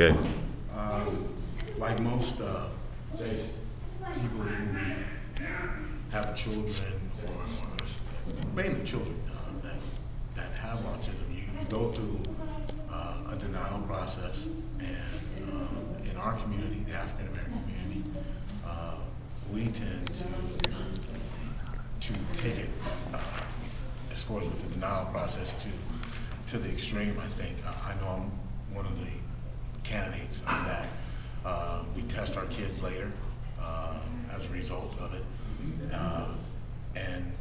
Okay. Like most people who have children, or mainly children that have autism, you go through a denial process, and in our community, the African American community, we tend to take it, as far as with the denial process, to the extreme. I think I know I'm one of the candidates on that. We test our kids later as a result of it, and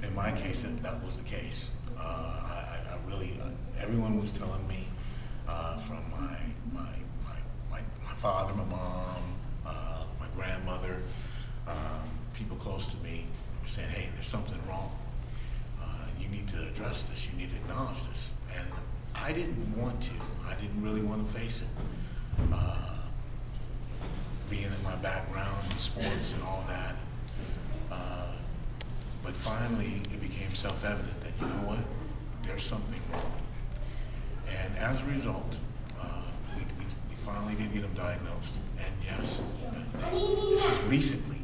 in my case, that was the case. I really, everyone was telling me, from my father, my mom, my grandmother, people close to me, were saying, "Hey, there's something wrong. You need to address this. You need to acknowledge this." And I didn't want to. I didn't really want to face it. Being in my background in sports and all that. But finally, it became self-evident that, you know what, there's something wrong. And as a result, we finally did get him diagnosed. And yes, this is recently.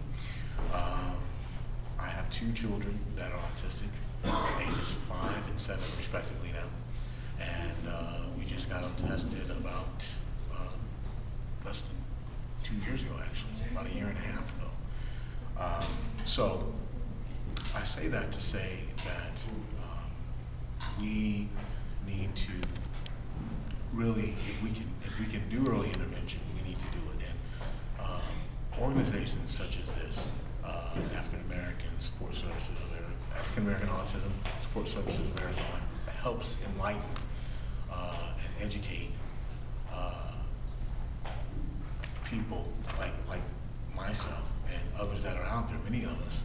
I have 2 children that are autistic, ages 5 and 7 respectively now. And we just got them tested about less than 2 years ago, actually, about a year and a half ago. So I say that to say that we need to really, if we can do early intervention, we need to do it. And organizations such as this, African American Support Services of African American Autism Support Services of Arizona, helps enlighten and educate people like myself and others that are out there, many of us,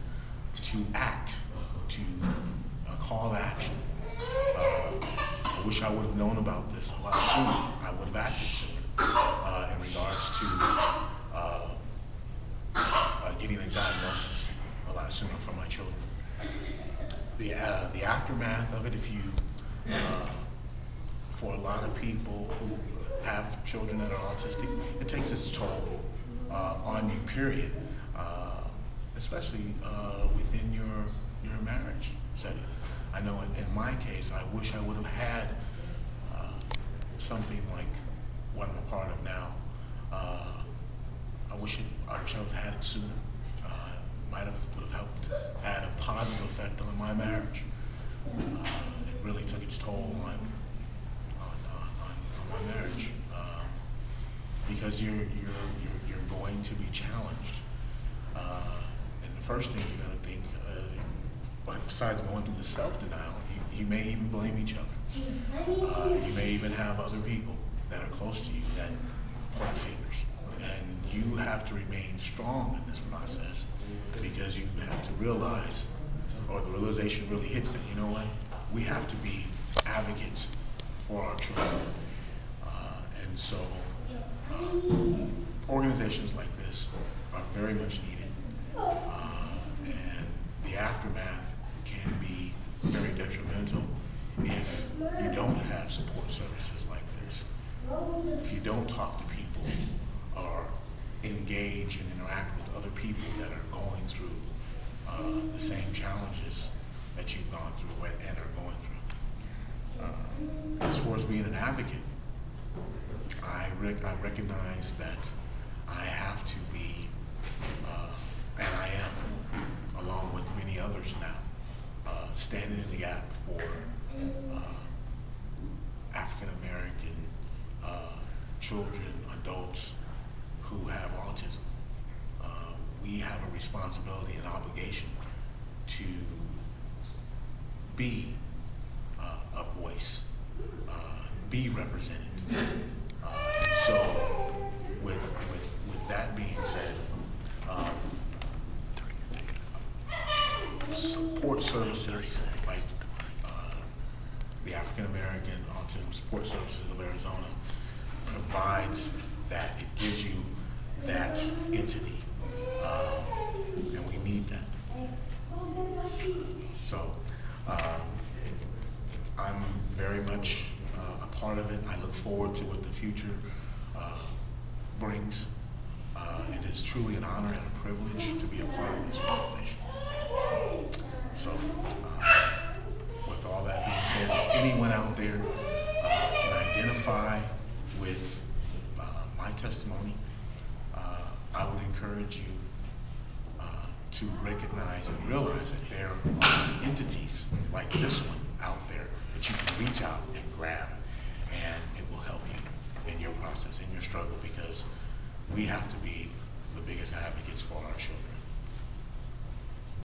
to act, to call to action. I wish I would have known about this a lot sooner. I would have acted sooner in regards to getting a diagnosis a lot sooner for my children. The aftermath of it, if you, for a lot of people who have children that are autistic, it takes its toll on you, period. Especially within your marriage setting. I know in my case, I wish I would have had something like what I'm a part of now. I wish I would have had it sooner. Would have helped, had a positive effect on my marriage. It really took its toll on my marriage, because you're going to be challenged. And the first thing you're going to think, besides going through the self-denial, you may even blame each other. You may even have other people that are close to you that point fingers. And you have to remain strong in this process, because you have to realize, or the realization really hits that, you know what, we have to be advocates for our children. And so organizations like this are very much needed. And the aftermath can be very detrimental if you don't have support services like this. If you don't talk to people or engage and interact with other people that are going through the same challenges that you've gone through and are going through. As far as being an advocate, I recognize that I have to be, and I am, along with many others now, standing in the gap for African American children, adults who have autism. We have a responsibility and obligation to be a voice, be represented. And so, with that being said, support services like the African American Autism Support Services of Arizona provides that. It gives you that entity, and we need that. So I'm very much a part of it. I look forward to what the future brings. It is truly an honor and a privilege to be a part of this organization. So, with all that being said, if anyone out there can identify with my testimony, I would encourage you to recognize and realize that there are entities like this one out there that you can reach out and grab, and it will help you in your process, in your struggle, because we have to be the biggest advocates for our children.